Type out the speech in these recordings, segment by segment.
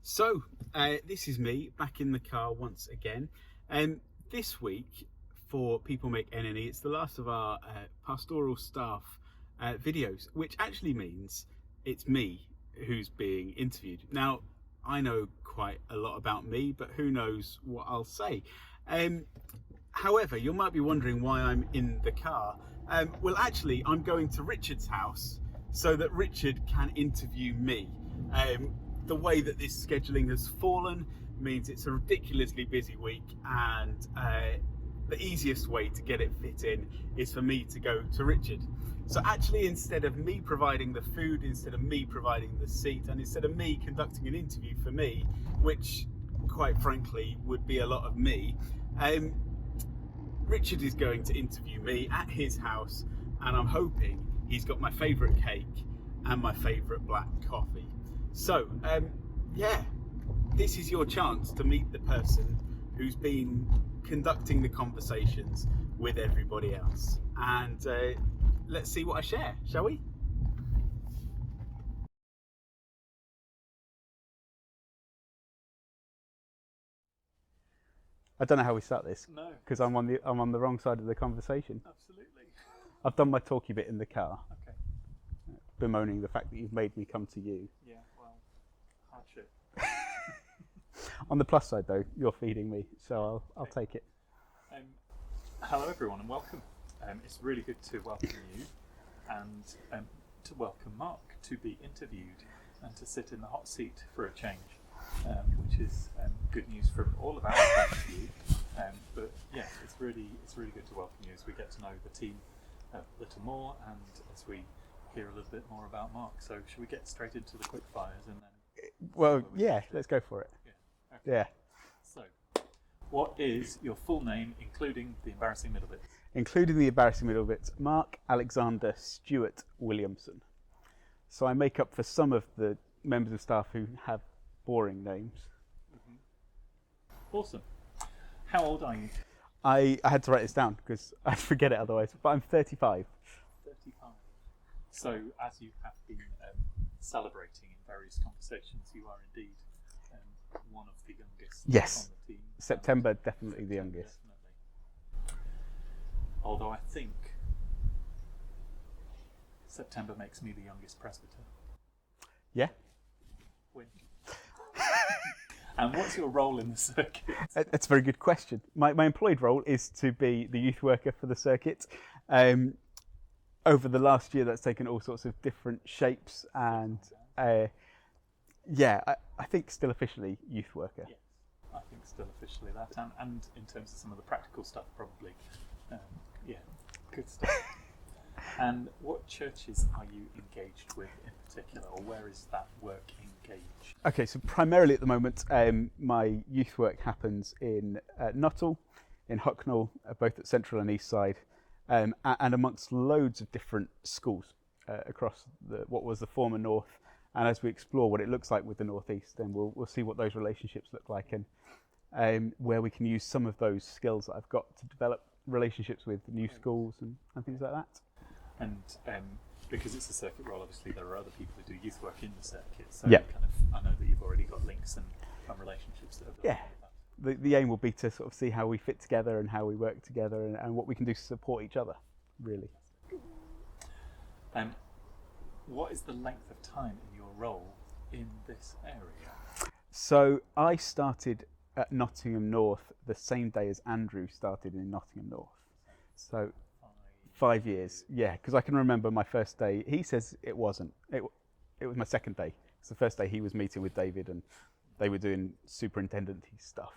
So, this is me back in the car once again. This week for People Make NNE, it's the last of our pastoral staff videos, which actually means it's me who's being interviewed. Now, I know quite a lot about me, but who knows what I'll say. However, you might be wondering why I'm in the car. Well, actually, I'm going to Richard's house so that Richard can interview me. The way that this scheduling has fallen means it's a ridiculously busy week, and the easiest way to get it fit in is for me to go to Richard. So actually, instead of me providing the food, instead of me providing the seat, and instead of me conducting an interview for me, which quite frankly would be a lot of me, Richard is going to interview me at his house, and I'm hoping he's got my favourite cake and my favourite black coffee. So, yeah, this is your chance to meet the person who's been conducting the conversations with everybody else. And let's see what I share, shall we? I don't know how we start this. No. Because I'm on the wrong side of the conversation. Absolutely. I've done my talky bit in the car, Okay. bemoaning the fact that you've made me come to you. Yeah, well, hardship. On the plus side, though, you're feeding me, so I'll take it. Hello, everyone, and welcome. It's really good to welcome you and to welcome Marc to be interviewed and to sit in the hot seat for a change, which is good news from all of our point of view. But yeah, it's really good to welcome you as we get to know the team a little more, and as we hear a little bit more about Marc. So should we get straight into the quick fires and then? Well, yeah, let's go for it. Yeah. Okay. Yeah. So, what is your full name, including the embarrassing middle bit? Including the embarrassing middle bits, Marc Alexander Stewart Williamson. So I make up for some of the members of staff who have boring names. Mm-hmm. Awesome. How old are you? I had to write this down because I'd forget it otherwise, but I'm 35. 35. So, as you have been celebrating in various conversations, you are indeed one of the youngest Yes. on the team. September, definitely the youngest. Definitely. Although I think September makes me the youngest presbyter. Yeah. Wink. And what's your role in the circuit? That's a very good question. My employed role is to be the youth worker for the circuit. Over the last year, that's taken all sorts of different shapes, and yeah, I think still officially youth worker. Yes, I think still officially that, and in terms of some of the practical stuff, probably. Yeah, good stuff. And what churches are you engaged with in particular, or where is that work engaged? Okay, So primarily at the moment, my youth work happens in Nuttall, in Hucknall, both at Central and East Side, and amongst loads of different schools across what was the former North. And as we explore what it looks like with the North East, then we'll see what those relationships look like, and where we can use some of those skills that I've got to develop relationships with new schools and things like that. And because it's a circuit role, obviously there are other people who do youth work in the circuit. So Yeah. I know that you've already got links and relationships that have built Yeah. on that. The aim will be to sort of see how we fit together and how we work together, and what we can do to support each other, really. What is the length of time in your role in this area? So I started at Nottingham North the same day as Andrew started in Nottingham North. So 5 years, yeah, because I can remember my first day. He says it wasn't. It was my second day. It's the first day he was meeting with David, and they were doing superintendent-y stuff.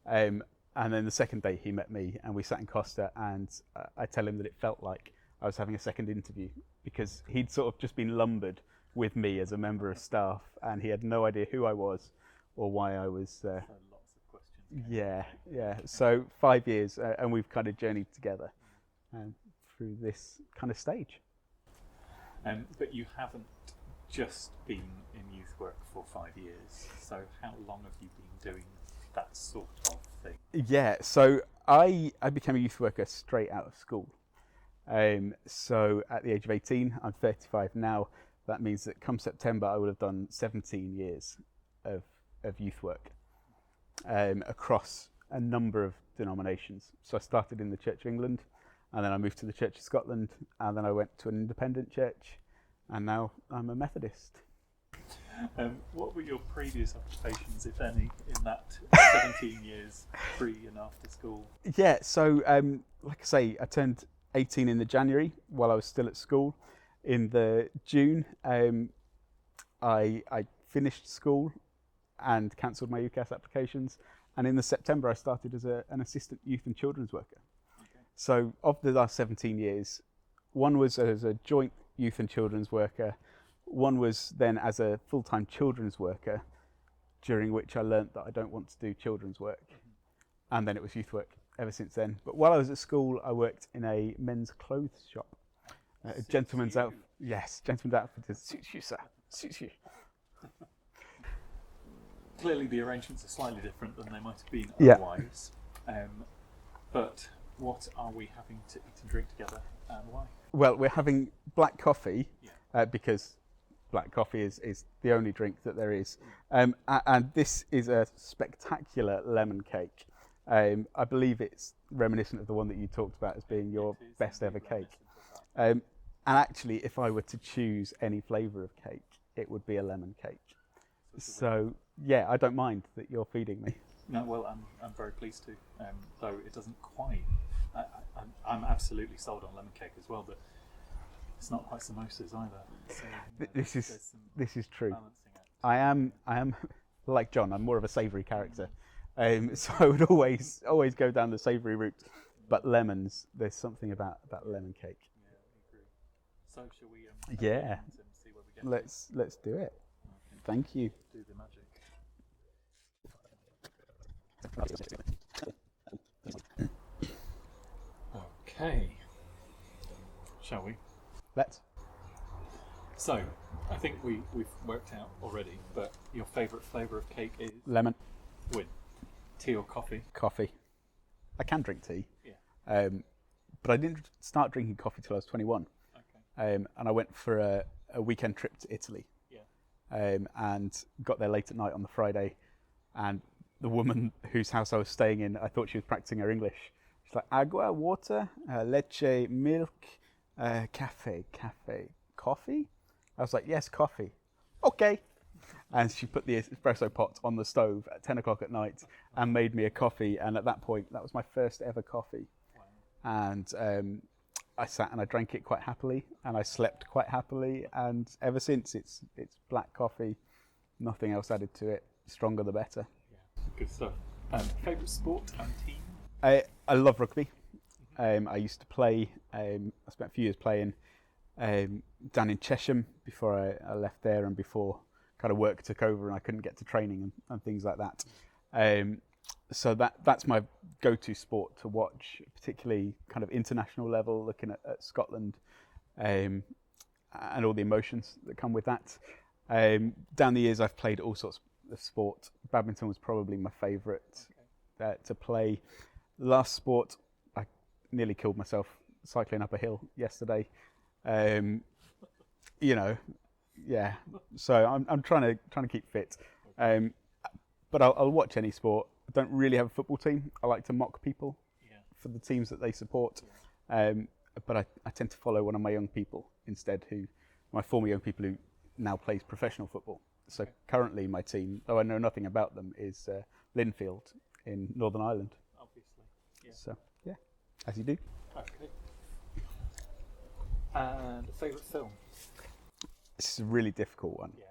And then the second day he met me, and we sat in Costa, and I tell him that it felt like I was having a second interview, because he'd sort of just been lumbered with me as a member of staff, and he had no idea who I was or why I was. So lots of questions. Yeah. So 5 years, and we've kind of journeyed together through this kind of stage. But you haven't just been in youth work for 5 years. So how long have you been doing that sort of thing? Yeah. So I became a youth worker straight out of school. So at the age of 18, I'm 35 now. That means that come September, I would have done 17 years of of youth work across a number of denominations. So I started in the Church of England, and then I moved to the Church of Scotland, and then I went to an independent church, and now I'm a Methodist. What were your previous occupations, if any, in that 17 years pre and after school? Yeah, so like I say, I turned 18 in the January while I was still at school. In the June, I finished school and cancelled my UCAS applications, and in the September I started as an assistant youth and children's worker. Okay. So of the last 17 years, one was as a joint youth and children's worker, one was then as a full-time children's worker, during which I learnt that I don't want to do children's work, and then it was youth work ever since then. But while I was at school, I worked in a men's clothes shop. A gentleman's outfit. Yes, gentleman's outfit. Suits you, sir. Suits you. Clearly the arrangements are slightly different than they might have been Yeah. otherwise. But what are we having to eat and drink together, and why? Well, we're having black coffee because black coffee is the only drink that there is. And this is a spectacular lemon cake. I believe it's reminiscent of the one that you talked about as being your best ever cake. And actually, if I were to choose any flavour of cake, it would be a lemon cake. So, yeah, I don't mind that you're feeding me. No, well, I'm very pleased to, though it doesn't quite. I'm absolutely sold on lemon cake as well, but it's not quite samosas either. So, This is true. balancing it. I am like John. I'm more of a savoury character, so I would always go down the savoury route. But lemons, there's something about lemon cake. Yeah, I agree. So shall we? Yeah. And see where we get. Let's do it. Okay. Thank you. Do the magic. Okay. Shall we? Let's. So, I think we've worked out already, but your favourite flavour of cake is Lemon. with tea or coffee? Coffee. I can drink tea. Yeah. But I didn't start drinking coffee till I was 21. Okay. And I went for a weekend trip to Italy. Yeah. And got there late at night on the Friday, and the woman whose house I was staying in, I thought she was practicing her English. She's like, agua, water, leche, milk, cafe, coffee? I was like, yes, coffee. Okay. And she put the espresso pot on the stove at 10 o'clock at night and made me a coffee. And at that point, that was my first ever coffee. Wow. And I sat and I drank it quite happily, and I slept quite happily. And ever since, it's black coffee, nothing else added to it. Stronger the better. Yeah. Good stuff. Favourite sport and team? I love rugby. I used to play. I spent a few years playing down in Chesham before I left there, and before kind of work took over and I couldn't get to training and things like that. So that's my go-to sport to watch, particularly kind of international level, looking at Scotland and all the emotions that come with that. Down the years, I've played all sorts of sport. Badminton was probably my favourite to play. Last sport, I nearly killed myself cycling up a hill yesterday. Yeah. So I'm trying to keep fit. But I'll watch any sport. I don't really have a football team. I like to mock people for the teams that they support. But I tend to follow one of my young people instead, my former young people who now plays professional football. So currently my team, though I know nothing about them, is Linfield in Northern Ireland. Obviously. Yeah. So, yeah, as you do. Okay. And favourite film? This is a really difficult one. Yeah.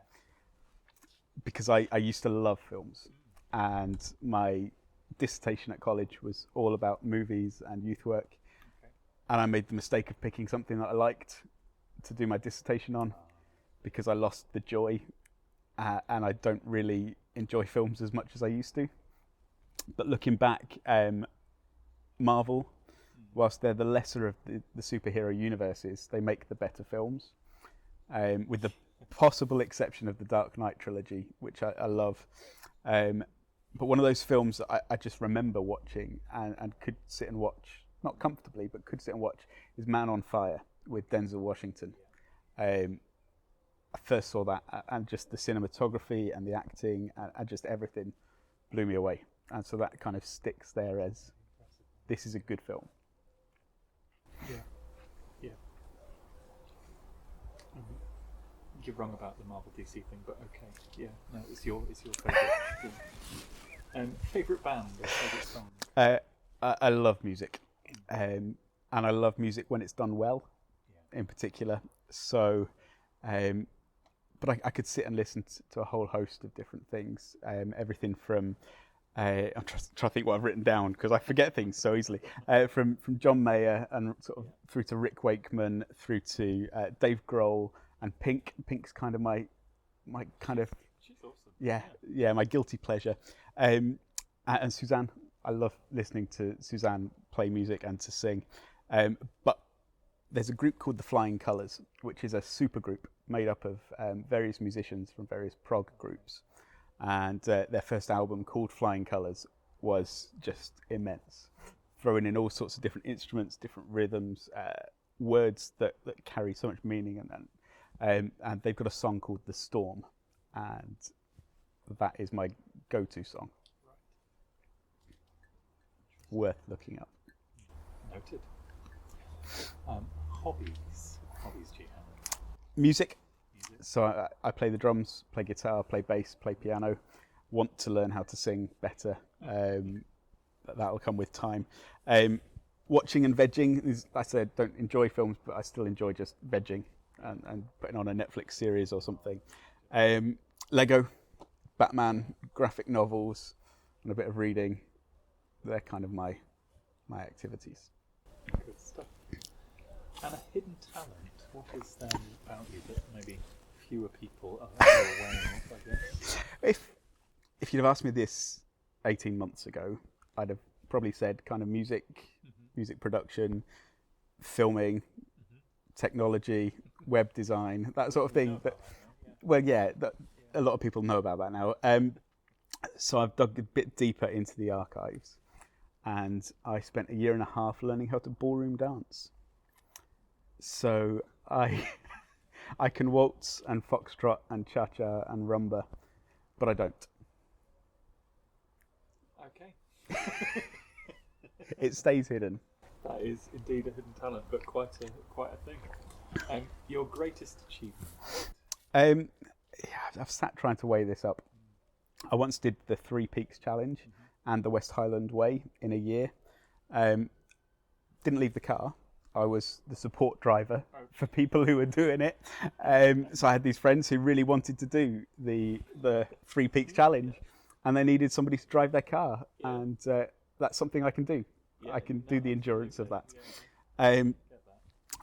Because I used to love films, and my dissertation at college was all about movies and youth work. Okay. And I made the mistake of picking something that I liked to do my dissertation on, because I lost the joy, and I don't really enjoy films as much as I used to. But looking back, Marvel, whilst they're the lesser of the superhero universes, they make the better films, with the possible exception of the Dark Knight trilogy, which I love. But one of those films that I just remember watching and could sit and watch, not comfortably, but could sit and watch, is Man on Fire with Denzel Washington. I first saw that, and just the cinematography and the acting and just everything blew me away. And so that kind of sticks there as this is a good film. Yeah. You're wrong about the Marvel DC thing, but okay. Yeah, no, it's your favourite. Yeah. Favourite band or favourite song? I love music, and I love music when it's done well, in particular. So, but I could sit and listen to a whole host of different things. Everything from I'm trying to think what I've written down because I forget things so easily. From John Mayer and sort of through to Rick Wakeman, through to Dave Grohl and Pink. Pink's kind of my kind of She's awesome. yeah, my guilty pleasure. And Suzanne, I love listening to Suzanne play music and to sing. But there's a group called the Flying Colours, which is a super group made up of various musicians from various prog groups. And their first album, called Flying Colours, was just immense, throwing in all sorts of different instruments, different rhythms, words that carry so much meaning. And they've got a song called The Storm, and that is my go-to song. Worth looking up. Noted. Hobbies do you have? Music. So I play the drums, play guitar, play bass, play piano. Want to learn how to sing better. That'll come with time. Watching and vegging is, I said, don't enjoy films, but I still enjoy just vegging and putting on a Netflix series or something. Lego, Batman, graphic novels, and a bit of reading. They're kind of my activities. Good stuff. And a hidden talent. What is about you that maybe fewer people are aware of, I guess? If you'd have asked me this 18 months ago, I'd have probably said kind of music production, filming, technology, web design, that sort of thing. But a lot of people know about that now. So I've dug a bit deeper into the archives, and I spent a year and a half learning how to ballroom dance. So I can waltz and foxtrot and cha-cha and rumba, but I don't. Okay. It stays hidden. That is indeed a hidden talent, but quite a thing. Your greatest achievement? I've sat trying to weigh this up. I once did the 3 Peaks Challenge and the West Highland Way in a year. Didn't leave the car. I was the support driver for people who were doing it. So I had these friends who really wanted to do the 3 Peaks Challenge, and they needed somebody to drive their car, and that's something I can do. I can do the endurance of that.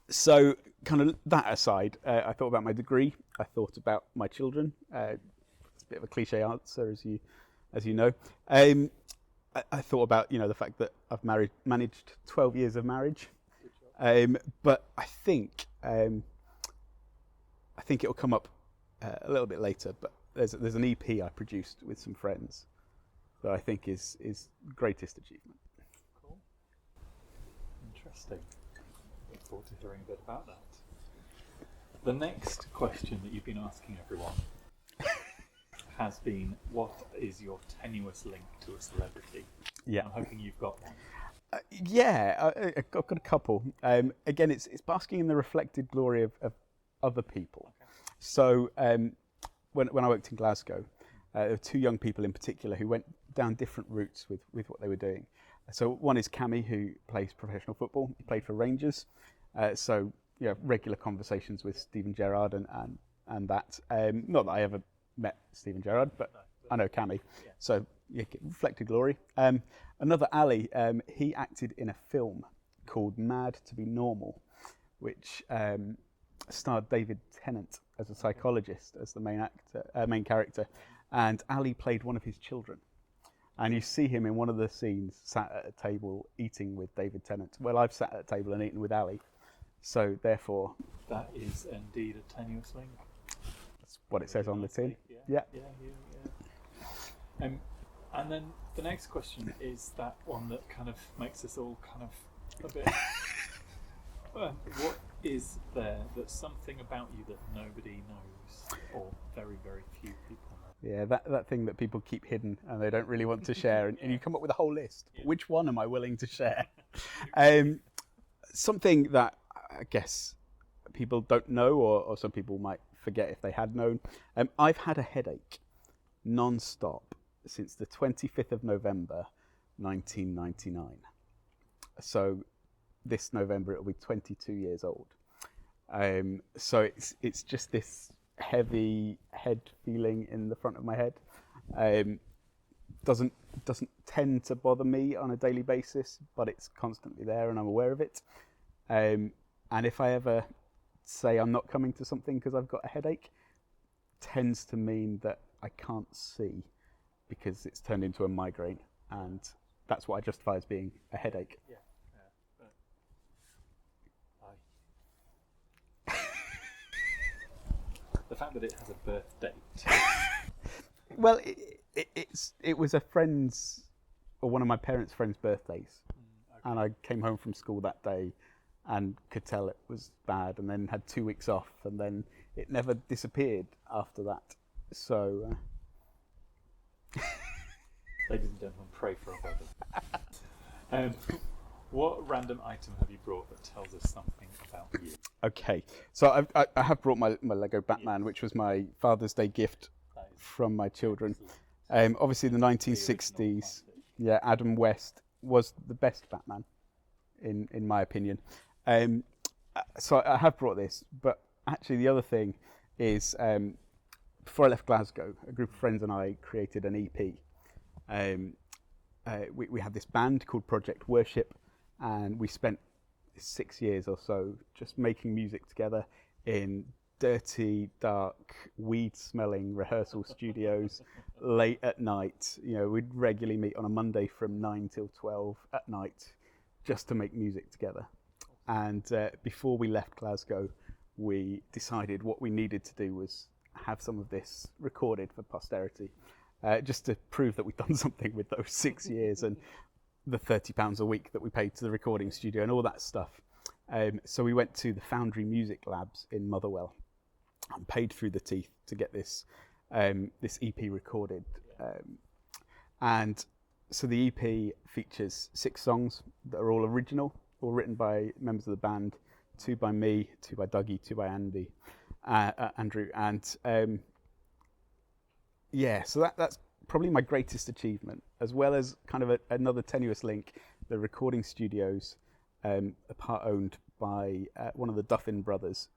So kind of that aside, I thought about my degree. I thought about my children. It's a bit of a cliche answer, as you know. I thought about the fact that I've managed 12 years of marriage. But I think it'll come up a little bit later. But there's an EP I produced with some friends that I think is greatest achievement. Cool. Interesting. Look forward to hearing a bit about that. The next question that you've been asking everyone has been, what is your tenuous link to a celebrity? Yeah. I'm hoping you've got one. I've got a couple. Again, it's basking in the reflected glory of other people. Okay. So when I worked in Glasgow, there were 2 young people in particular who went down different routes with what they were doing. So one is Cammy, who plays professional football. He played for Rangers. So regular conversations with Steven Gerrard and that. Not that I ever met Steven Gerrard, but I know Cammy. Yeah. So reflected glory. Another Ali, he acted in a film called Mad to Be Normal, which starred David Tennant as a psychologist, as the main character, and Ali played one of his children. And you see him in one of the scenes sat at a table eating with David Tennant. Well, I've sat at a table and eaten with Ali, so therefore... That is indeed a tenuous link. That's what it says on the tin. Yeah. And then the next question is that one that kind of makes us all kind of a bit... what is there that's something about you that nobody knows, or very, very few people know? Yeah, that thing that people keep hidden and they don't really want to share, and you come up with a whole list. Yeah. Which one am I willing to share? Something that I guess people don't know, or some people might forget if they had known. I've had a headache non-stop since the 25th of November, 1999. So this November it'll be 22 years old. So it's just this heavy head feeling in the front of my head. Doesn't tend to bother me on a daily basis, but it's constantly there and I'm aware of it. And if I ever say I'm not coming to something because I've got a headache, tends to mean that I can't see because it's turned into a migraine, and that's what I justify as being a headache. Yeah. The fact that it has a birth date. Well, it was a friend's, or one of my parents' friends' birthdays, Okay. and I came home from school that day and could tell it was bad, and then had 2 weeks off, and then it never disappeared after that. So, Ladies and gentlemen, pray for our brother. What random item have you brought that tells us something about you? okay, so I have brought my Lego Batman, which was my Father's Day gift That is from my children. excellent. Obviously, the 1960s, yeah, Adam West was the best Batman, in my opinion. So I have brought this, but actually the other thing is, before I left Glasgow, a group of friends and I created an EP. We had this band called Project Worship, and we spent 6 years or so just making music together in dirty, dark, weed-smelling rehearsal studios late at night. You know, we'd regularly meet on a Monday from 9 till 12 at night just to make music together. And before we left Glasgow, we decided what we needed to do was have some of this recorded for posterity, just to prove that we'd done something with those 6 years and the £30 a week that we paid to the recording studio and all that stuff. So we went to the Foundry Music Labs in Motherwell and paid through the teeth to get this this EP recorded. And so the EP features 6 songs that are all original, all written by members of the band, 2 by me, 2 by Dougie, 2 by Andrew. And yeah, so that's probably my greatest achievement, as well as kind of another tenuous link. The recording studios are part owned by one of the Duffin brothers,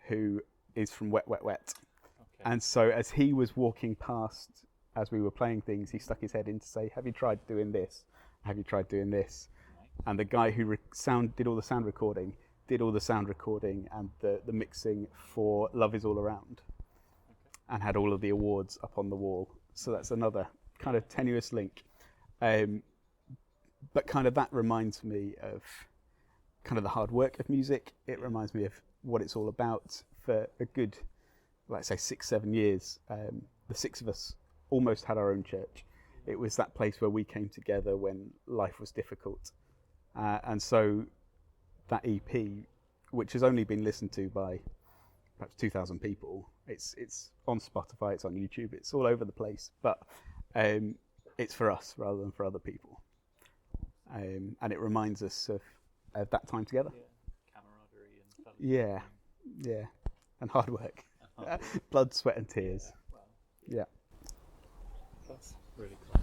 who is from Wet Wet Wet. Okay. And so as he was walking past as we were playing things, he stuck his head in to say, "Have you tried doing this? Have you tried doing this?" Right. And the guy who did all the sound recording and the mixing for Love Is All Around, and had all of the awards up on the wall. So that's another kind of tenuous link. But kind of that reminds me of kind of the hard work of music. It reminds me of what it's all about. For a good, let's say 6-7 years, the 6 of us almost had our own church. It was that place where we came together when life was difficult. And so that EP, which has only been listened to by perhaps 2,000 people, it's on Spotify, it's on YouTube, it's all over the place, but it's for us rather than for other people. And it reminds us of that time together. Yeah. Camaraderie and fellowship. Yeah, and hard work. Blood, sweat and tears. Wow. Yeah. That's really cool.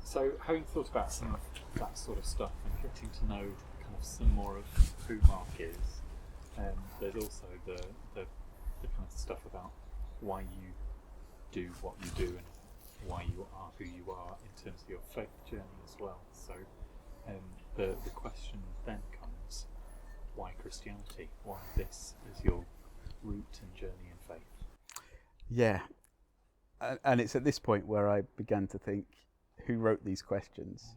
So, having thought about some of that sort of stuff and getting to know kind of some more of who Marc is, there's also the kind of stuff about why you do what you do and why you are who you are in terms of your faith journey as well. So, the question then comes, why Christianity? Why this is your route and journey in faith? Yeah. And it's at this point where I began to think, who wrote these questions?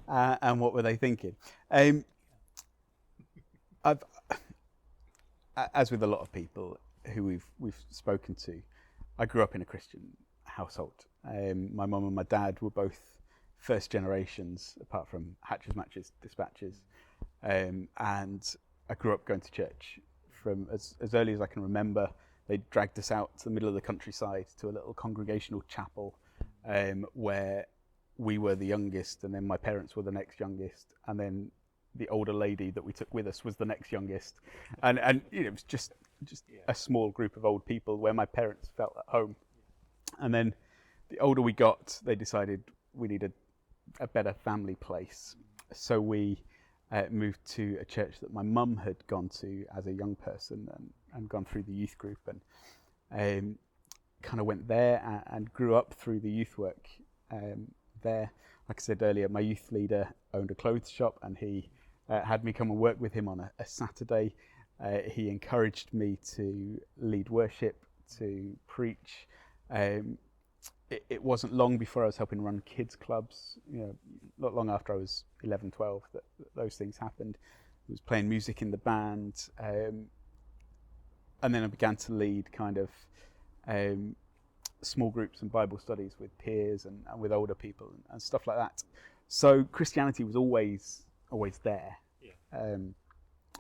And what were they thinking? I've, as with a lot of people who we've spoken to, I grew up in a Christian household. My mum and my dad were both first generations, apart from hatches, matches, dispatches. And I grew up going to church from as early as I can remember. They dragged us out to the middle of the countryside to a little congregational chapel where we were the youngest, and then my parents were the next youngest, and then the older lady that we took with us was the next youngest, and it was just a small group of old people where my parents felt at home. And then the older we got, they decided we needed a better family place, so we moved to a church that my mum had gone to as a young person and gone through the youth group, and kind of went there and grew up through the youth work there. Like I said earlier, my youth leader owned a clothes shop, and he had me come and work with him on a Saturday. He encouraged me to lead worship, to preach. It wasn't long before I was helping run kids clubs. Not long after I was 11, 12 that those things happened. I was playing music in the band, and then I began to lead kind of small groups and Bible studies with peers and with older people and stuff like that. So Christianity was always there. Yeah.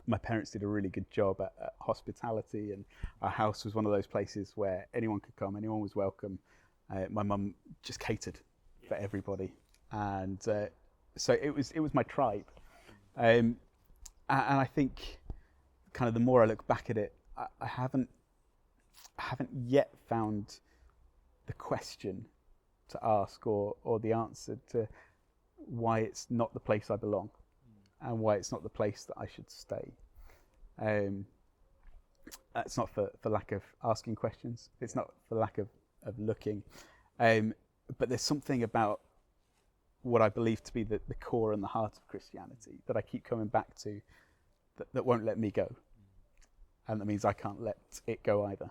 My parents did a really good job at hospitality, and our house was one of those places where anyone could come, anyone was welcome. My mum just catered for everybody, and so it was my tribe. And I think, kind of the more I look back at it, I haven't yet found the question to ask or the answer to why it's not the place I belong, and why it's not the place that I should stay. It's not for lack of asking questions. It's not for lack of looking. But there's something about what I believe to be the core and the heart of Christianity that I keep coming back to that won't let me go. And that means I can't let it go either.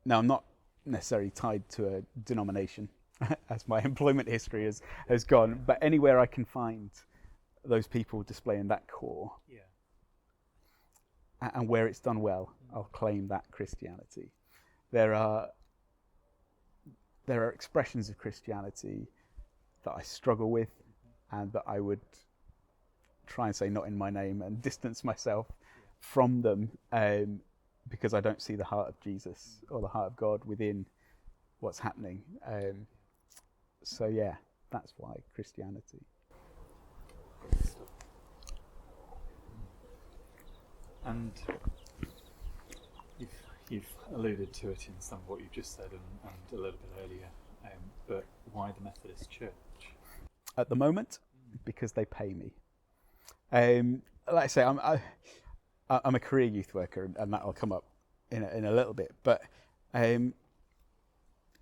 Now, I'm not necessarily tied to a denomination, as my employment history has gone, but anywhere I can find those people displaying that core, and where it's done well, I'll claim that Christianity. There are expressions of Christianity that I struggle with, and that I would try and say not in my name and distance myself from them, because I don't see the heart of Jesus or the heart of God within what's happening. So yeah, that's why Christianity. And you've alluded to it in some of what you've just said and a little bit earlier, but why the Methodist Church? At the moment, because they pay me. Like I say, I'm a career youth worker, and that'll come up in a little bit. But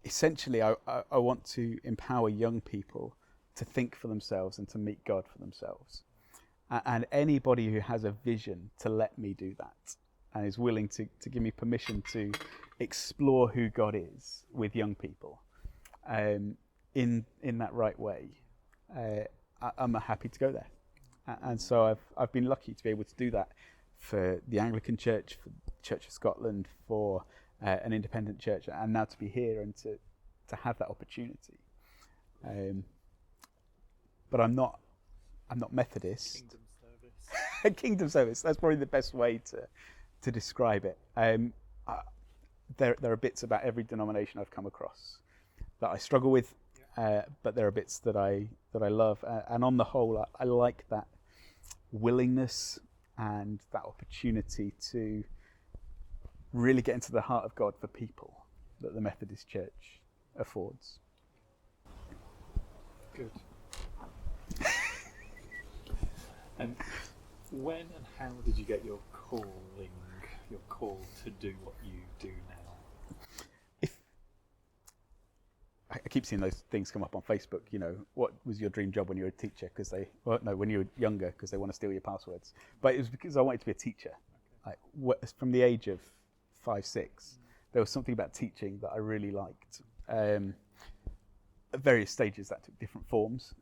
essentially, I want to empower young people to think for themselves and to meet God for themselves. And anybody who has a vision to let me do that, and is willing to give me permission to explore who God is with young people, in that right way, I'm happy to go there. And so I've been lucky to be able to do that for the Anglican Church, for the Church of Scotland, for an independent church, and now to be here and to have that opportunity. But I'm not Methodist. Kingdom service. Kingdom service. That's probably the best way to describe it. There are bits about every denomination I've come across that I struggle with, but there are bits that I love. And on the whole, I like that willingness and that opportunity to really get into the heart of God for people that the Methodist Church affords. Good. And when and how did you get your call to do what you do now? I keep seeing those things come up on Facebook, what was your dream when you were a teacher? When you were younger, because they want to steal your passwords. But it was because I wanted to be a teacher. Okay. From the age of 5, 6, there was something about teaching that I really liked. At various stages that took different forms.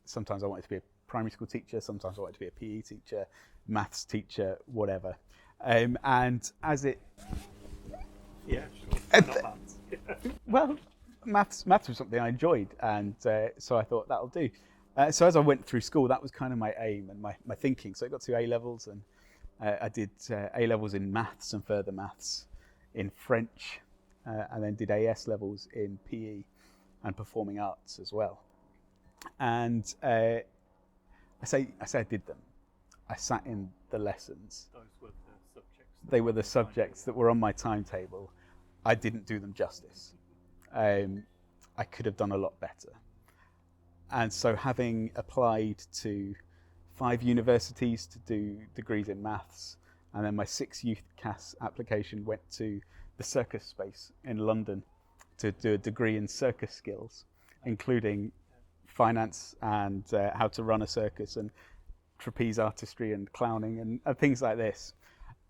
Sometimes I wanted to be a primary school teacher, sometimes I wanted to be a PE teacher, maths teacher, whatever. And as it... Yeah, sure. Well, maths was something I enjoyed, and so I thought that'll do. So as I went through school, that was kind of my aim and my thinking. So I got to A levels, and I did A levels in maths and further maths, in French, and then did AS levels in PE and performing arts as well. And I say I did them. I sat in the lessons. Those were the subjects. They were the subjects that were on my timetable. I didn't do them justice. I could have done a lot better. And so, having applied to 5 universities to do degrees in maths, and then my 6th UCAS application went to the circus space in London to do a degree in circus skills, including finance and how to run a circus and trapeze artistry and clowning and things like this.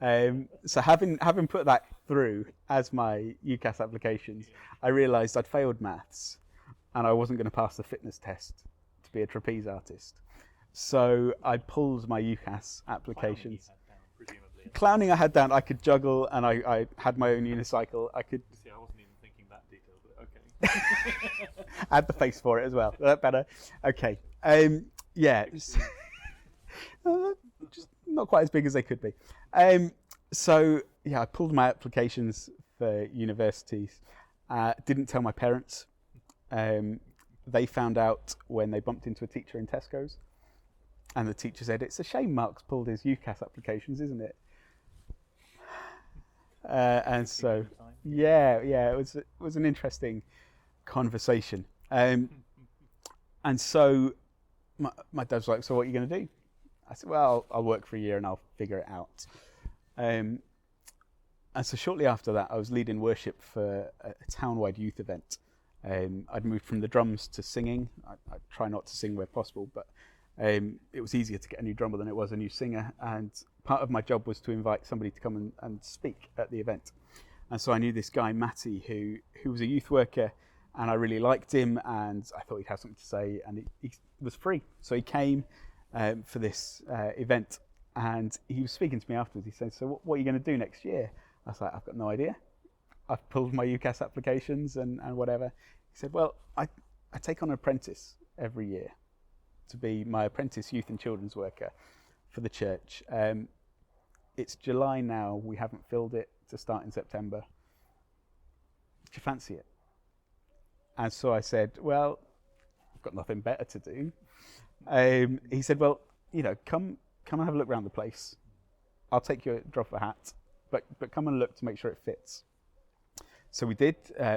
So having put that through as my UCAS applications, I realised I'd failed maths and I wasn't going to pass the fitness test to be a trapeze artist. So I pulled my UCAS applications. Clowning I had down. I could juggle, and I had my own unicycle. I could. See, I wasn't even thinking that detail, but okay. I had the face for it as well. That better. Okay. Yeah. Just not quite as big as they could be. So yeah, I pulled my applications for universities. Didn't tell my parents. They found out when they bumped into a teacher in Tesco's, and the teacher said, "It's a shame Marc's pulled his UCAS applications, isn't it?" And so, yeah, it was an interesting conversation. And so, my dad was like, "So what are you going to do?" I said, "Well, I'll work for a year and I'll figure it out." And so shortly after that, I was leading worship for a town-wide youth event. I'd moved from the drums to singing. I try not to sing where possible, but it was easier to get a new drummer than it was a new singer. And part of my job was to invite somebody to come and speak at the event. And so I knew this guy, Matty, who was a youth worker, and I really liked him, and I thought he'd have something to say, and he was free. So he came for this event, and he was speaking to me afterwards. He said, "So what are you going to do next year?" I was like, "I've got no idea. I've pulled my UCAS applications and whatever." He said, "Well, I take on an apprentice every year to be my apprentice youth and children's worker for the church. It's July now. We haven't filled it to start in September. Do you fancy it?" And so I said, "Well, I've got nothing better to do." He said, "Well, come and have a look around the place. I'll take your drop of a hat, but come and look to make sure it fits." So we did.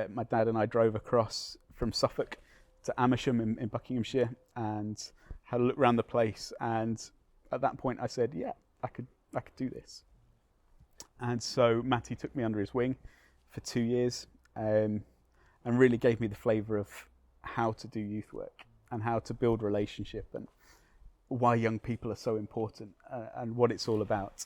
My dad and I drove across from Suffolk to Amersham in Buckinghamshire and had a look around the place. And at that point, I said, "Yeah, I could do this." And so Matty took me under his wing for 2 years and really gave me the flavour of how to do youth work and how to build relationship and why young people are so important and what it's all about.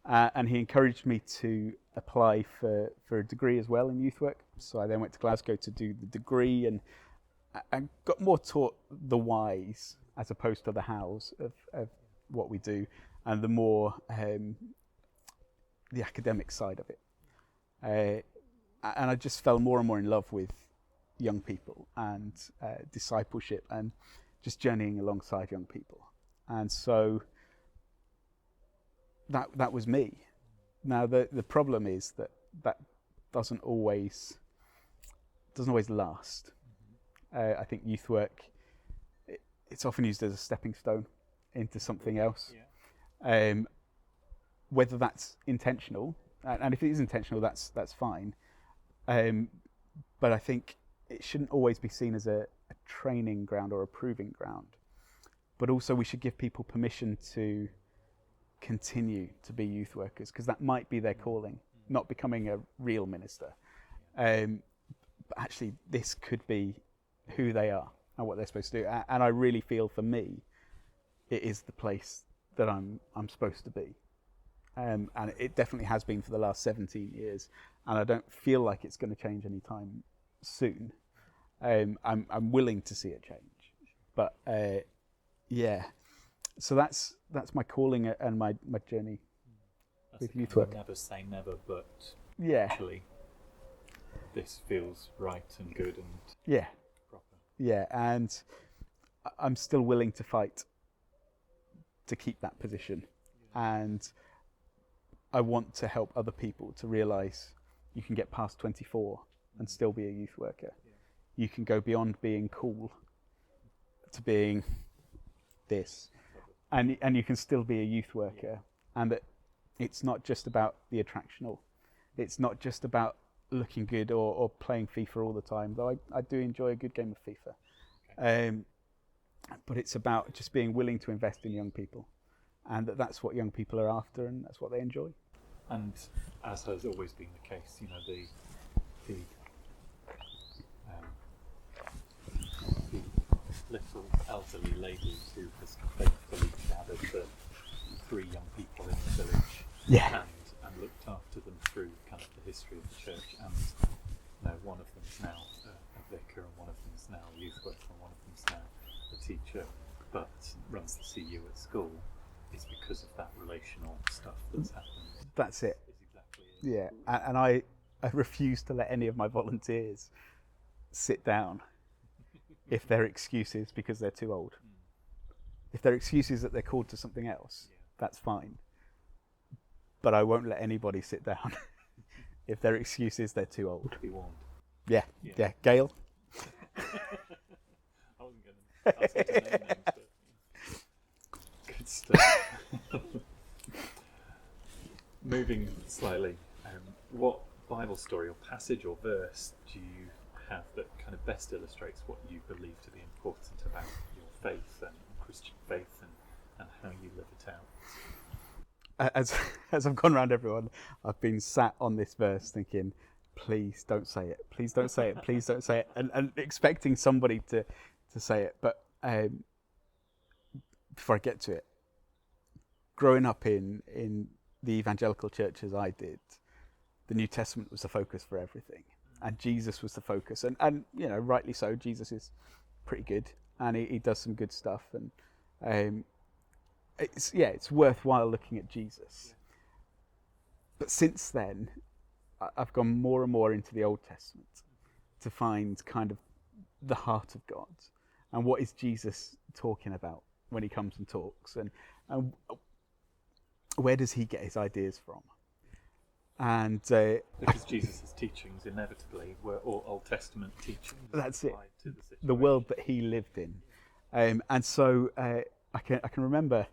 And he encouraged me to apply for a degree as well in youth work. So I then went to Glasgow to do the degree and got more taught the whys as opposed to the hows of what we do, and the more the academic side of it. And I just fell more and more in love with young people and discipleship and just journeying alongside young people. And so that was me. Now the problem is that doesn't always last. I think youth work, it's often used as a stepping stone into something else. Yeah. Whether that's intentional, and if it is intentional, that's fine. But I think it shouldn't always be seen as a training ground or a proving ground. But also we should give people permission to continue to be youth workers, because that might be their calling, not becoming a real minister. But actually this could be who they are and what they're supposed to do. And I really feel, for me, it is the place that I'm supposed to be. And it definitely has been for the last 17 years. And I don't feel like it's going to change anytime soon. I'm willing to see it change. But yeah, so that's my calling and my journey with youth work. Never say never, but yeah. actually this feels right and good and Yeah, proper. yeah, and I'm still willing to fight to keep that position, and I want to help other people to realise you can get past 24 and still be a youth worker. You can go beyond being cool to being this, and you can still be a youth worker, and that it's not just about the attractional. It's not just about looking good or playing FIFA all the time, though I do enjoy a good game of FIFA. But it's about just being willing to invest in young people, and that's what young people are after, and that's what they enjoy. And as has always been the case, you know, the little elderly lady who has faithfully gathered the 3 young people in the village and looked after them through kind of the history of the church, and you know, one of them's now a vicar, and one of them's now a youth worker, and one of them's now a teacher, but runs the CU at school, is because of that relational stuff that's happened. That's it. Is exactly it. Yeah, and I refuse to let any of my volunteers sit down if their excuse is because they're too old. If their excuse is that they're called to something else, that's fine. But I won't let anybody sit down if their excuse is they're too old. Be warned. Yeah. Gail? I wasn't going to ask you to name names, but good stuff. Moving slightly, what Bible story or passage or verse do you have that kind of best illustrates what you believe to be important about your faith and Christian faith and how you live it out? As I've gone around everyone, I've been sat on this verse thinking, please don't say it, please don't say it, please don't say it, and expecting somebody to say it. But before I get to it, growing up in the evangelical church as I did, the New Testament was the focus for everything, and Jesus was the focus, and you know, rightly so. Jesus is pretty good, and he does some good stuff, and it's worthwhile looking at Jesus. But since then, I've gone more and more into the Old Testament to find kind of the heart of God, and what is Jesus talking about when he comes and talks, and where does he get his ideas from? And because Jesus' teachings inevitably were all Old Testament teachings. That's it. To the world that he lived in, and so I can remember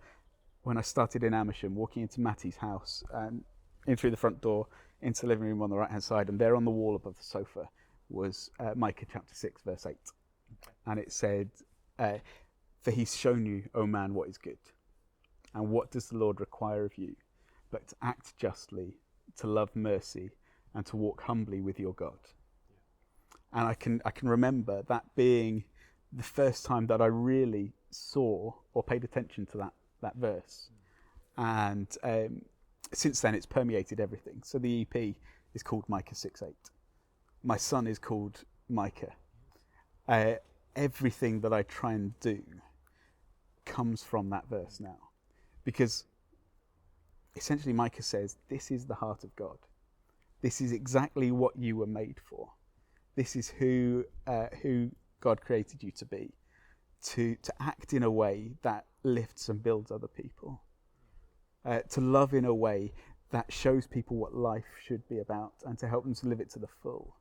when I started in Amersham, walking into Matty's house, in through the front door into the living room on the right hand side, and there on the wall above the sofa was Micah chapter 6 verse 8, and it said, "For he's shown you, O man, what is good, and what does the Lord require of you, but to act justly, to love mercy, and to walk humbly with your God." And I can remember that being the first time that I really saw or paid attention to that verse. And since then it's permeated everything. So the EP is called Micah 6:8. My son is called Micah. Everything that I try and do comes from that verse now. Because essentially Micah says, this is the heart of God. This is exactly what you were made for. This is who God created you to be, to act in a way that lifts and builds other people, to love in a way that shows people what life should be about, and to help them to live it to the full,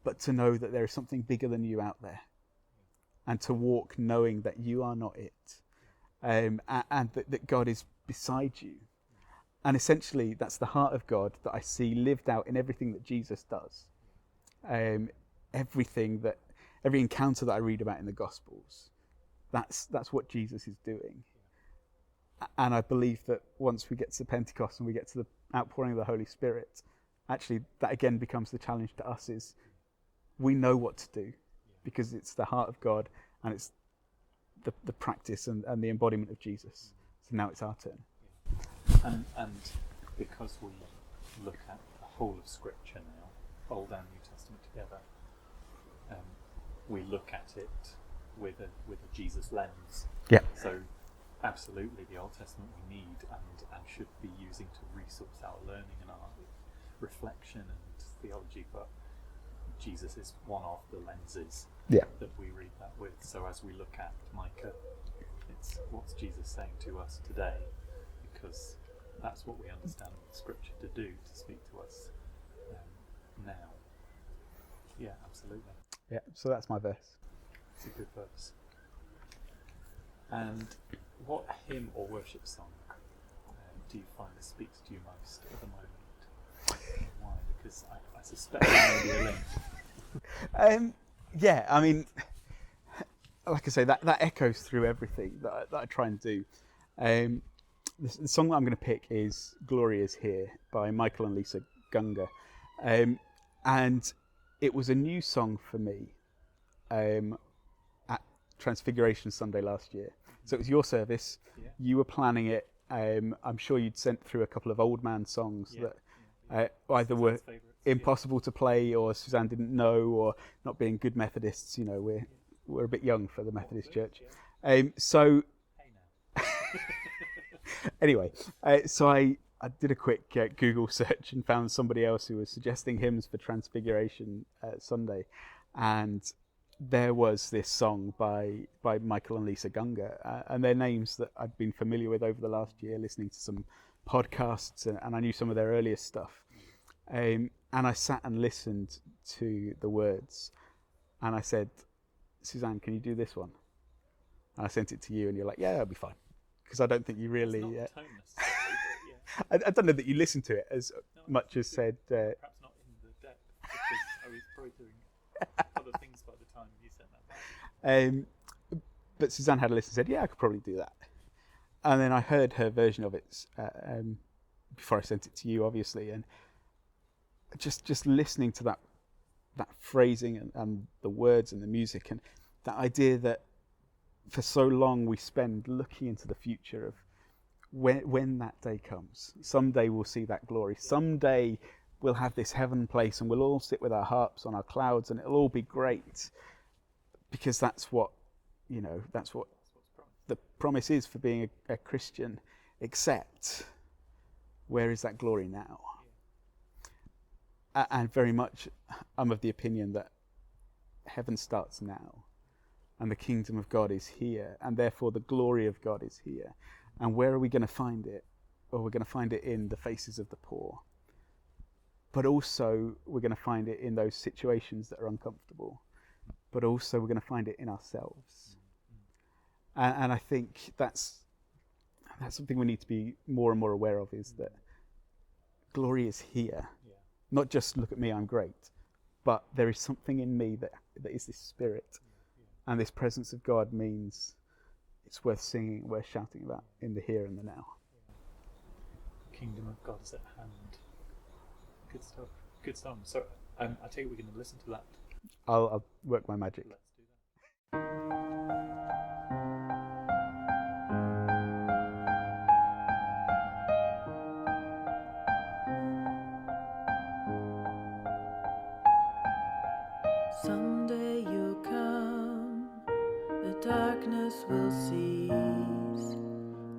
but to know that there is something bigger than you out there, and to walk knowing that you are not it, and that God is beside you. And essentially that's the heart of God that I see lived out in everything that Jesus does. Every encounter that I read about in the Gospels, that's what Jesus is doing. And I believe that once we get to Pentecost and we get to the outpouring of the Holy Spirit, actually that again becomes the challenge to us, is we know what to do because it's the heart of God and it's the practice and the embodiment of Jesus. So now it's our turn. And because we look at the whole of Scripture now, Old and New Testament together, we look at it with a Jesus lens. Yeah. So absolutely the Old Testament we need and should be using to resource our learning and our reflection and theology, but Jesus is one of the lenses Yeah. that we read that with. So as we look at Micah, it's what's Jesus saying to us today, because that's what we understand Scripture to do, to speak to us now. Yeah, absolutely. Yeah, so that's my verse. It's a good verse. And what hymn or worship song do you find that speaks to you most at the moment? Why? Because I suspect there may be a link. Yeah, I mean, like I say, that echoes through everything that I try and do. The song that I'm going to pick is "Glory Is Here" by Michael and Lisa Gunga, and it was a new song for me at Transfiguration Sunday last year. So it was your service. Yeah. You were planning it. I'm sure you'd sent through a couple of old man songs that either were impossible to play, or Suzanne didn't know, or not being good Methodists. You know, we're a bit young for the Methodist Church. So anyway, so I did a quick Google search and found somebody else who was suggesting hymns for Transfiguration Sunday, and there was this song by Michael and Lisa Gunga, and they're names that I'd been familiar with over the last year, listening to some podcasts, and I knew some of their earliest stuff. And I sat and listened to the words, and I said, "Suzanne, can you do this one?" And I sent it to you, and you're like, "Yeah, that'll be fine," because I don't think you really. It's not the tone necessarily, but yeah. I don't know that you listened to it as much as said. Perhaps not in the depth, because I was probably doing other things by the time you sent that back. But Suzanne had a listen and said, "Yeah, I could probably do that." And then I heard her version of it before I sent it to you, obviously, and just listening to that phrasing and the words and the music, and that idea that for so long we spend looking into the future of when that day comes. Someday we'll see that glory. Someday we'll have this heaven place, and we'll all sit with our harps on our clouds, and it'll all be great, because that's what the promise is for being a Christian. Except, where is that glory now? And very much, I'm of the opinion that heaven starts now, and the kingdom of God is here, and therefore the glory of God is here. And where are we going to find it? Well, we're going to find it in the faces of the poor. But also, we're going to find it in those situations that are uncomfortable. But also, we're going to find it in ourselves. And I think that's something we need to be more and more aware of, is that glory is here. Yeah. Not just look at me, I'm great, but there is something in me that is this spirit. Yeah. And this presence of God means it's worth singing, worth shouting about in the here and the now. The kingdom of God is at hand. Good stuff. Good song. So I take it we're going to listen to that. I'll work my magic. Let's do that. Someday you'll come, the darkness will cease,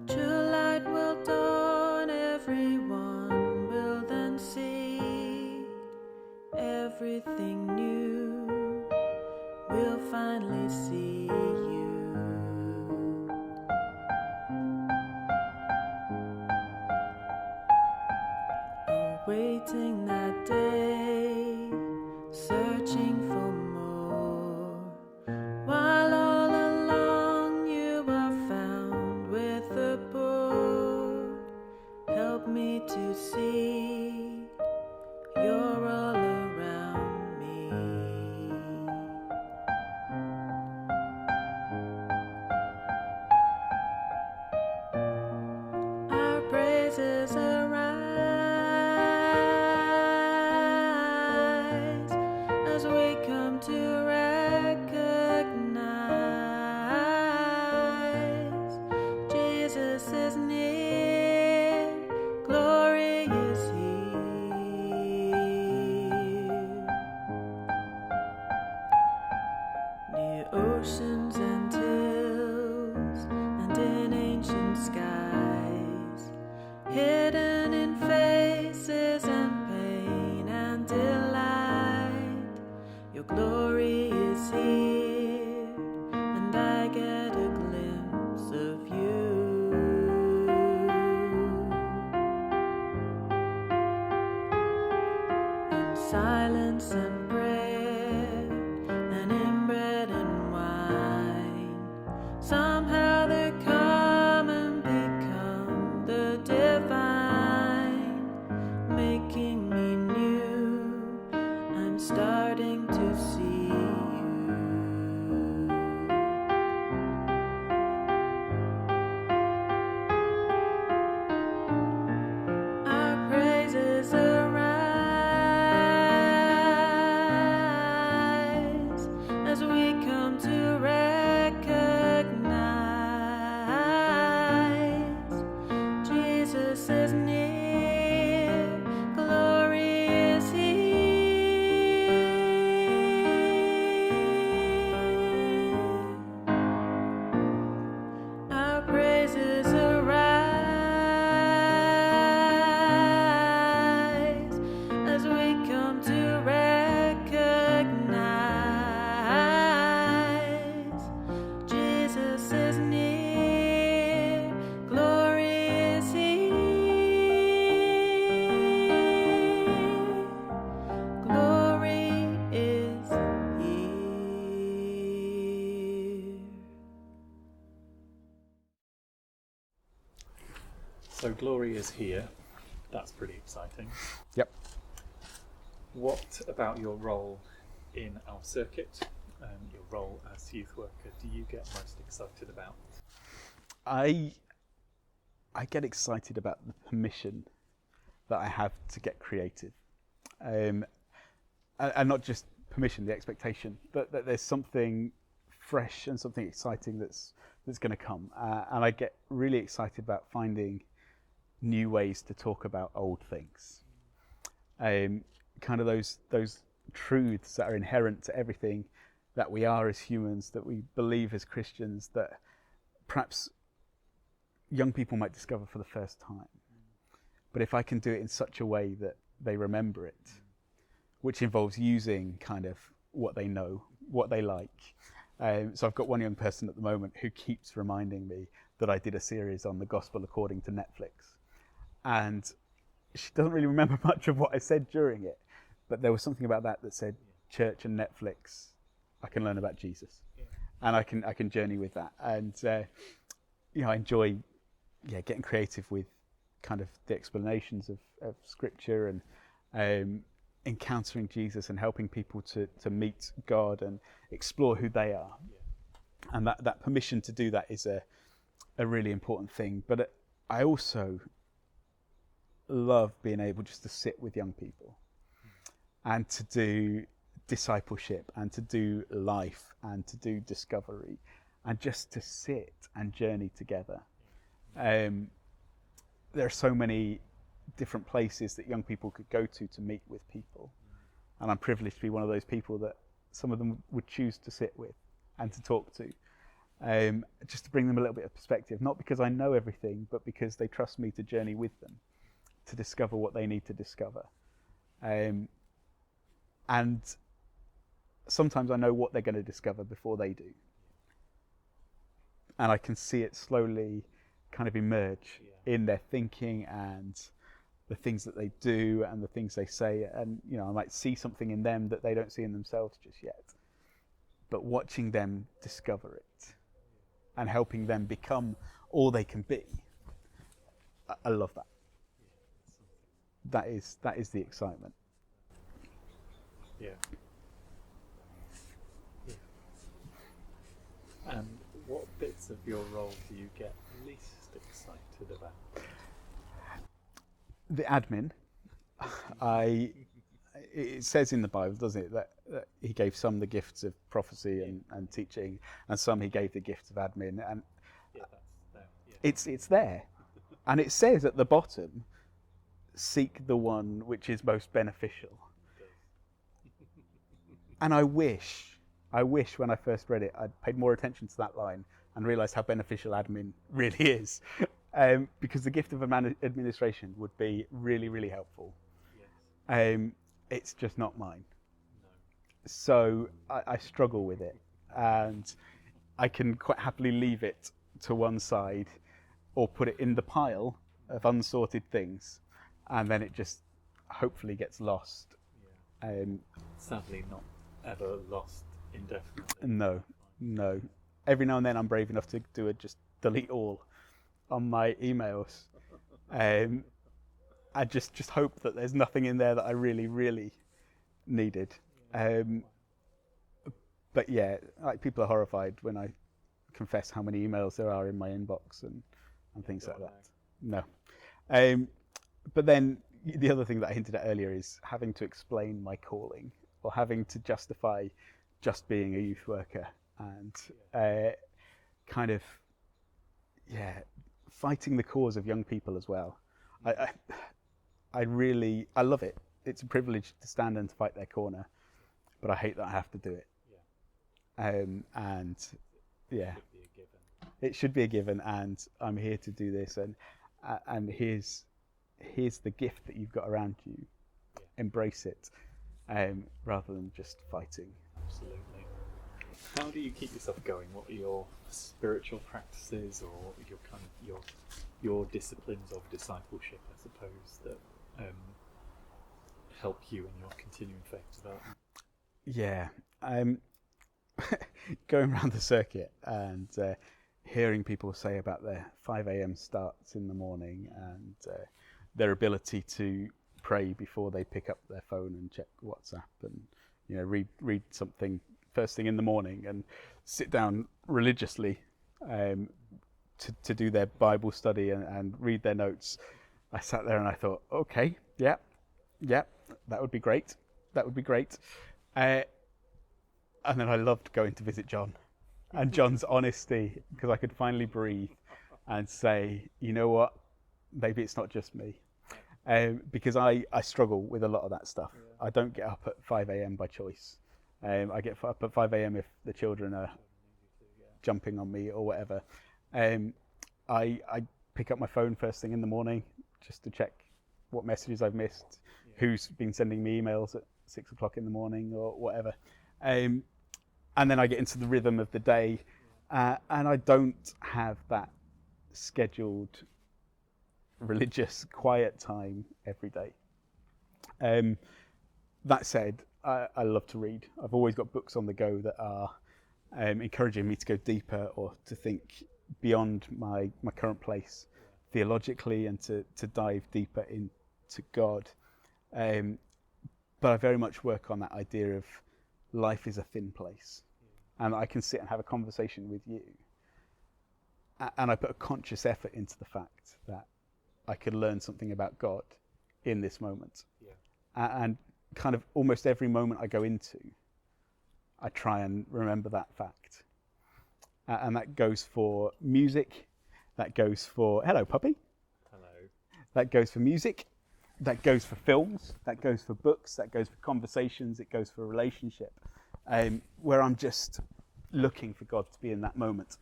true light will dawn, everyone will then see everything new, we'll finally see you. Awaiting that day, searching for more, while all along you are found with the poor. Help me to see you're all around me. Our praises arise as we come to recognize Jesus is near, glory is here. Near oceans and hills and in ancient skies, hidden in faces and pain and delight, silence and prayer, and in bread and wine. Somehow they come and become the divine, making me new. I'm starting to see you. Our praises arise as we come to recognize Jesus is near, glory is here. Our praises arise as we come to recognize Jesus is near, glory is here. Glory is here. So glory is here. That's pretty exciting. Yep. What about your role in our circuit, your role as youth worker, do you get most excited about? I get excited about the permission that I have to get creative, and not just permission, the expectation that there's something fresh and something exciting that's going to come, and I get really excited about finding new ways to talk about old things, kind of those truths that are inherent to everything that we are as humans, that we believe as Christians, that perhaps young people might discover for the first time. But if I can do it in such a way that they remember it, which involves using kind of what they know, what they like. So I've got one young person at the moment who keeps reminding me that I did a series on the gospel according to Netflix. And she doesn't really remember much of what I said during it, but there was something about that said, church and Netflix, I can learn about Jesus. And I can journey with that. And I enjoy getting creative with kind of the explanations of scripture and encountering Jesus and helping people to meet God and explore who they are. And that permission to do that is a really important thing. But I also love being able just to sit with young people and to do discipleship and to do life and to do discovery and just to sit and journey together. There are so many different places that young people could go to meet with people, and I'm privileged to be one of those people that some of them would choose to sit with and to talk to, just to bring them a little bit of perspective, not because I know everything, but because they trust me to journey with them to discover what they need to discover. And sometimes I know what they're going to discover before they do, and I can see it slowly kind of emerge in their thinking and the things that they do and the things they say. And I might see something in them that they don't see in themselves just yet, but watching them discover it and helping them become all they can be, I love that. That is the excitement. Yeah. And what bits of your role do you get least excited about? The admin. It says in the Bible, doesn't it, that he gave some the gifts of prophecy and teaching, and some he gave the gifts of admin. And that's there. It's there. And it says at the bottom, seek the one which is most beneficial. And I wish when I first read it, I'd paid more attention to that line and realised how beneficial admin really is. Because the gift of administration would be really, really helpful. Yes. It's just not mine. No. So I struggle with it, and I can quite happily leave it to one side or put it in the pile of unsorted things, and then it just hopefully gets lost Sadly, not ever lost indefinitely. No. Every now and then I'm brave enough to do it, just delete all on my emails. I just hope that there's nothing in there that I really, really needed. But yeah, like, people are horrified when I confess how many emails there are in my inbox and things like that. No. But then the other thing that I hinted at earlier is having to explain my calling, or having to justify just being a youth worker, and fighting the cause of young people as well. I love it. It's a privilege to stand and to fight their corner, but I hate that I have to do it. It should be a given, and I'm here to do this, and here's the gift that you've got around you. Embrace it, rather than just fighting. Absolutely. How do you keep yourself going? What are your spiritual practices, or your disciplines of discipleship, I suppose, that help you in your continuing faith development? Yeah, going around the circuit and hearing people say about their 5 a.m. starts in the morning, and their ability to pray before they pick up their phone and check WhatsApp, and read something first thing in the morning, and sit down religiously to do their Bible study and read their notes. I sat there and I thought, okay, yeah, that would be great. And then I loved going to visit John, and John's honesty, because I could finally breathe and say, you know what, maybe it's not just me. Because I struggle with a lot of that stuff. I don't get up at 5 a.m. by choice. I get up at 5 a.m. if the children are jumping on me or whatever. I pick up my phone first thing in the morning just to check what messages I've missed, who's been sending me emails at 6 o'clock in the morning or whatever. And then I get into the rhythm of the day, and I don't have that scheduled religious quiet time every day. That said, I love to read. I've always got books on the go that are encouraging me to go deeper, or to think beyond my current place theologically, and to dive deeper into God. But I very much work on that idea of life is a thin place, and I can sit and have a conversation with you, and I put a conscious effort into the fact that I could learn something about God in this moment. And kind of almost every moment I go into, I try and remember that fact. And that goes for music, that goes for, hello puppy. Hello. That goes for music, that goes for films, that goes for books, that goes for conversations, it goes for relationship, where I'm just looking for God to be in that moment.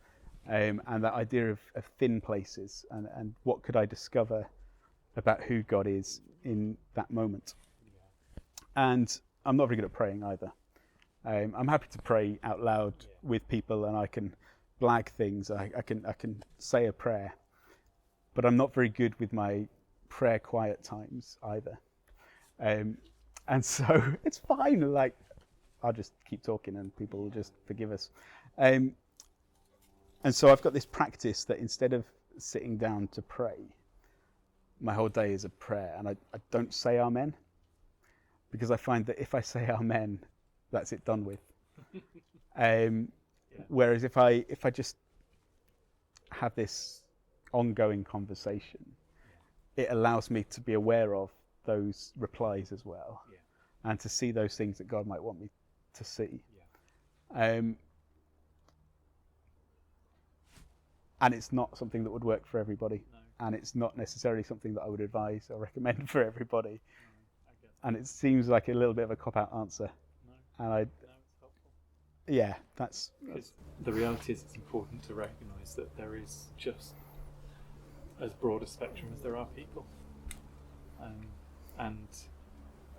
And that idea of thin places, and what could I discover about who God is in that moment. And I'm not very good at praying either. I'm happy to pray out loud with people, and I can blag things, I can say a prayer, but I'm not very good with my prayer quiet times either. And so it's fine, like, I'll just keep talking and people will just forgive us. And so I've got this practice that instead of sitting down to pray, my whole day is a prayer, and I don't say amen, because I find that if I say amen, that's it done with. Whereas if I just have this ongoing conversation, it allows me to be aware of those replies as well, and to see those things that God might want me to see. And it's not something that would work for everybody, and it's not necessarily something that I would advise or recommend for everybody. And it seems like a little bit of a cop-out answer. And it's helpful. Yeah, that's because the reality is, it's important to recognise that there is just as broad a spectrum as there are people. And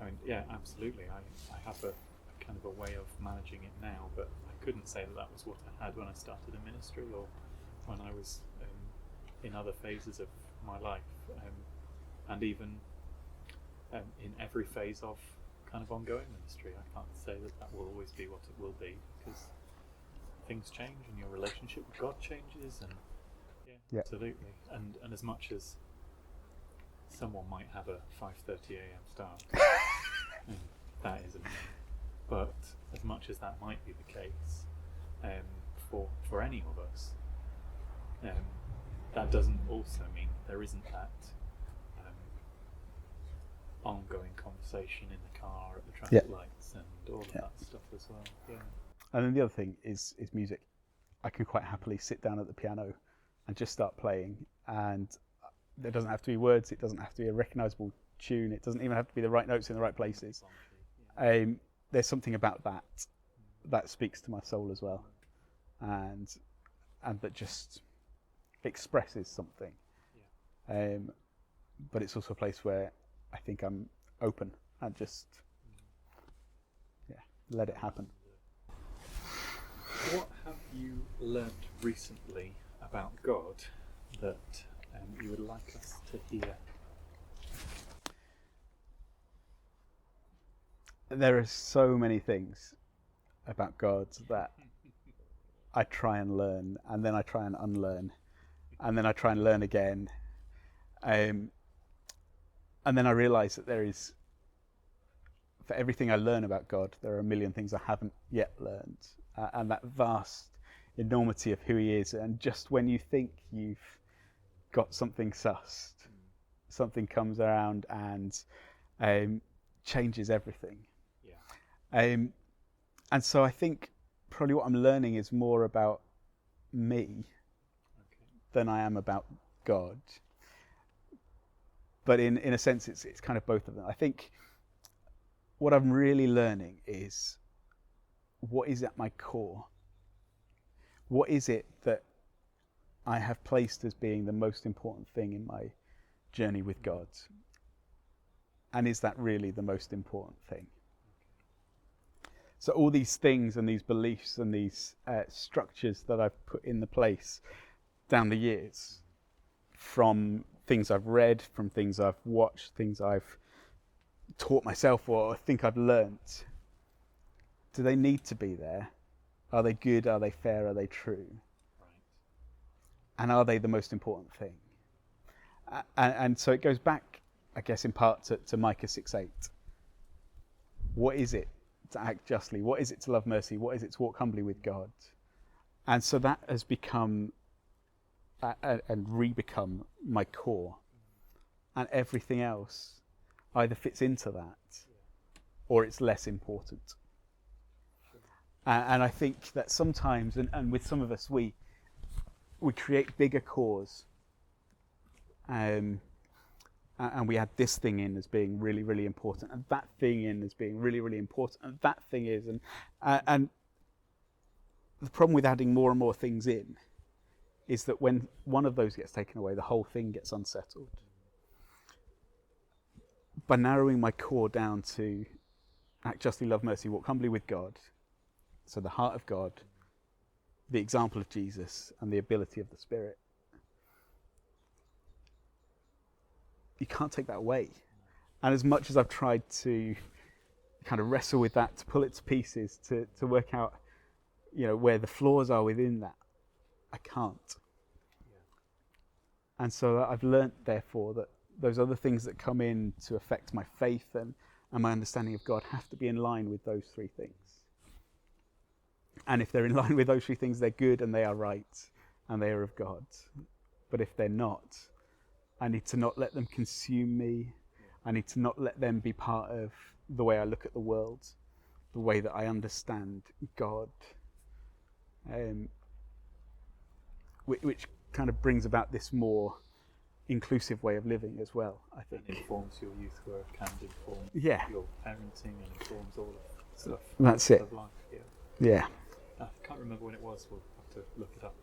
I mean, yeah, absolutely. I have a kind of a way of managing it now, but I couldn't say that was what I had when I started a ministry, or when I was in other phases of my life, and even in every phase of kind of ongoing ministry. I can't say that will always be what it will be, because things change and your relationship with God changes, and Yeah. absolutely. And as much as someone might have a 5:30 a.m. start, and that isn't me, but as much as that might be the case for any of us, that doesn't also mean there isn't that ongoing conversation in the car at the traffic lights and all of that stuff as well. Yeah. And then the other thing is music. I can quite happily sit down at the piano and just start playing, and there doesn't have to be words, it doesn't have to be a recognisable tune, it doesn't even have to be the right notes in the right places. There's something about that speaks to my soul as well, and that just expresses something. But it's also a place where I think I'm open and just let it happen. What have you learnt recently about God that you would like us to hear? There are so many things about God that I try and learn, and then I try and unlearn, and then I try and learn again. And then I realise that there is, for everything I learn about God, there are a million things I haven't yet learned. And that vast enormity of who he is, and just when you think you've got something sussed, something comes around and changes everything. And so I think probably what I'm learning is more about me than I am about God. But in a sense, it's kind of both of them. I think what I'm really learning is, what is at my core? What is it that I have placed as being the most important thing in my journey with God? And is that really the most important thing? So all these things and these beliefs and these structures that I've put in the place down the years, from things I've read, from things I've watched, things I've taught myself or think I've learnt, do they need to be there? Are they good? Are they fair? Are they true? And are they the most important thing? And so it goes back, I guess, in part to Micah 6:8. What is it to act justly? What is it to love mercy? What is it to walk humbly with God? And so that has become and re-become my core. And everything else either fits into that or it's less important. And I think that sometimes, and with some of us, we create bigger cores, and we add this thing in as being really, really important, and that thing in as being really, really important, and that thing is, and the problem with adding more and more things in is that when one of those gets taken away, the whole thing gets unsettled. By narrowing my core down to act justly, love mercy, walk humbly with God, so the heart of God, the example of Jesus, and the ability of the Spirit, you can't take that away. And as much as I've tried to kind of wrestle with that, to pull it to pieces, to work out, where the flaws are within that, I can't. And so I've learnt, therefore, that those other things that come in to affect my faith and my understanding of God have to be in line with those three things. And if they're in line with those three things, they're good and they are right and they are of God. But if they're not, I need to not let them consume me. I need to not let them be part of the way I look at the world, the way that I understand God, which kind of brings about this more inclusive way of living as well, I think. And informs your youth work and informs your parenting and informs all of stuff. That's it. Of life. Yeah. I can't remember when it was, we'll have to look it up.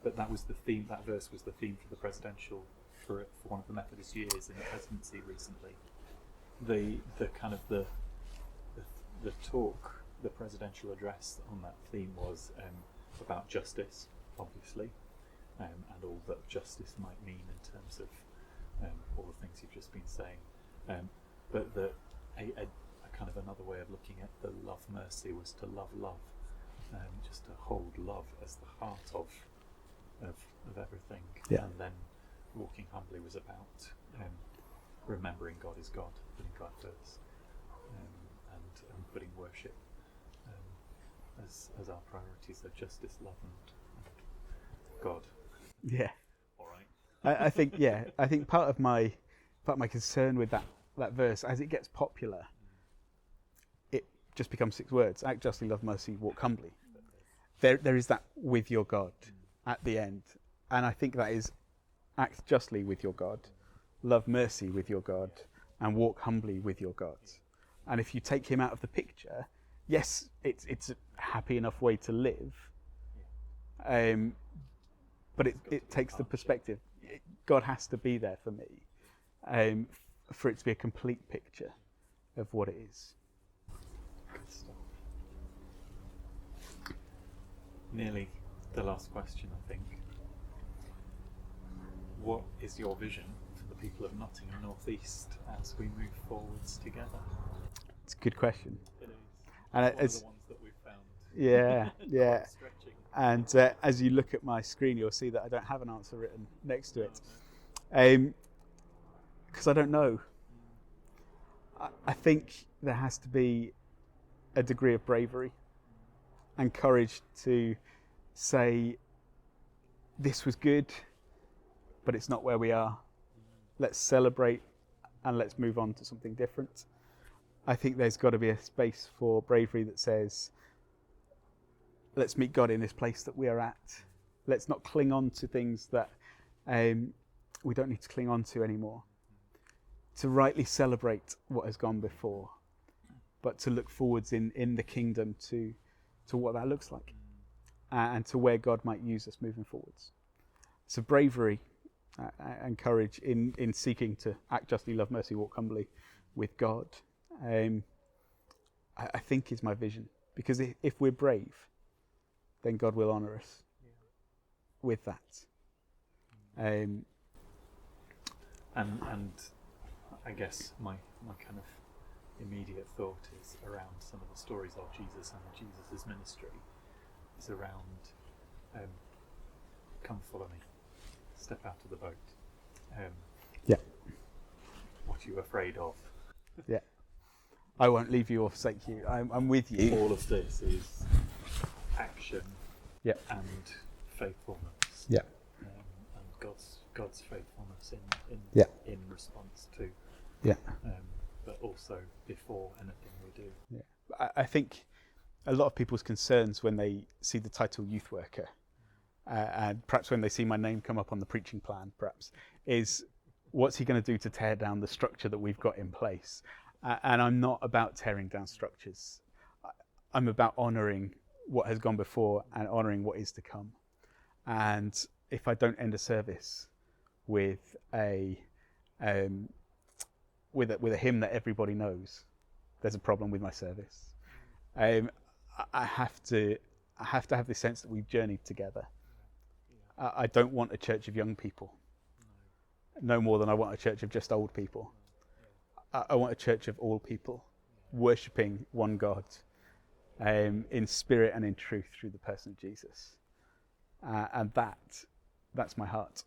But that was the theme, that verse was the theme for the presidential, for one of the Methodist years in the presidency recently. The kind of the talk, the presidential address on that theme was about justice, obviously, and all that justice might mean in terms of all the things you've just been saying. But a kind of another way of looking at the love mercy was to love, just to hold love as the heart of everything. Yeah. And then walking humbly was about remembering God is God, putting God first, and putting worship as our priorities, so justice, love, and God. Yeah. All right. I think part of my concern with that verse, as it gets popular, it just becomes 6 words: act justly, love mercy, walk humbly. There is that with your God at the end, and I think that is act justly with your God, love mercy with your God, and walk humbly with your God. And if you take him out of the picture, yes, it's a happy enough way to live, but it takes the perspective. God has to be there for me, for it to be a complete picture of what it is. Good stuff. Nearly the last question, I think. What is your vision for the people of Nottingham North East as we move forwards together? It's a good question. It is. And It's one of the ones that we've found. Yeah. Quite stretching. And as you look at my screen, you'll see that I don't have an answer written next to it, because I don't know. I think there has to be a degree of bravery and courage to say, this was good, but it's not where we are. Let's celebrate and let's move on to something different. I think there's got to be a space for bravery that says, let's meet God in this place that we are at. Let's not cling on to things that we don't need to cling on to anymore. To rightly celebrate what has gone before, but to look forwards in the kingdom to what that looks like, and to where God might use us moving forwards. So bravery and courage in seeking to act justly, love mercy, walk humbly with God, I think is my vision. Because if we're brave, then God will honour us with that. And I guess my kind of immediate thought is around some of the stories of Jesus and Jesus' ministry is around come follow me, step out of the boat. What are you afraid of? Yeah. I won't leave you or forsake you. I'm with you. All of this is action and faithfulness. Yeah. And God's faithfulness in response to. Yeah. But also before anything we do. Yeah. I think a lot of people's concerns when they see the title youth worker, and perhaps when they see my name come up on the preaching plan, perhaps, is what's he going to do to tear down the structure that we've got in place? And I'm not about tearing down structures. I'm about honouring what has gone before and honouring what is to come. And if I don't end a service with a hymn that everybody knows, there's a problem with my service. I have to have this sense that we've journeyed together. I don't want a church of young people, no more than I want a church of just old people. I want a church of all people, worshipping one God in spirit and in truth through the person of Jesus. And that's my heart.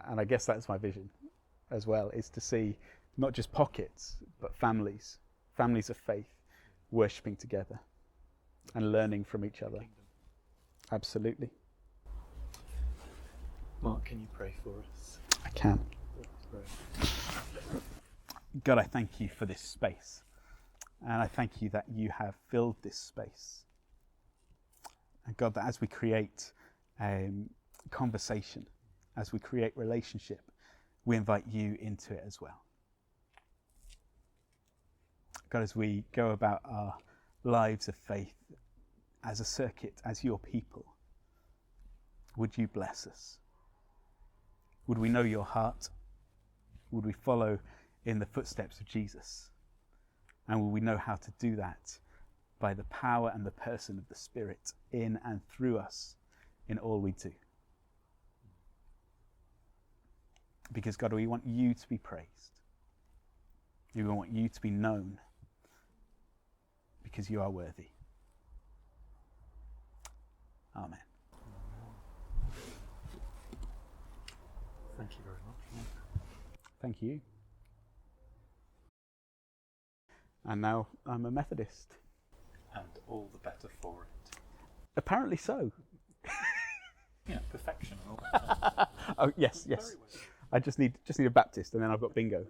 And I guess that's my vision as well, is to see not just pockets, but families of faith, worshipping together and learning from each other. Absolutely. Mark, can you pray for us? I can. God, I thank you for this space. And I thank you that you have filled this space. And God, that as we create conversation, as we create relationship, we invite you into it as well. God, as we go about our lives of faith as a circuit, as your people, would you bless us? Would we know your heart? Would we follow in the footsteps of Jesus? And will we know how to do that by the power and the person of the Spirit in and through us in all we do? Because God, we want you to be praised. We want you to be known. because you are worthy. Amen. Thank you very much. Thank you. And now I'm a Methodist. And all the better for it. Apparently so. Yeah, perfection and all that. Oh yes, yes. Very well. I just need a Baptist, and then I've got bingo.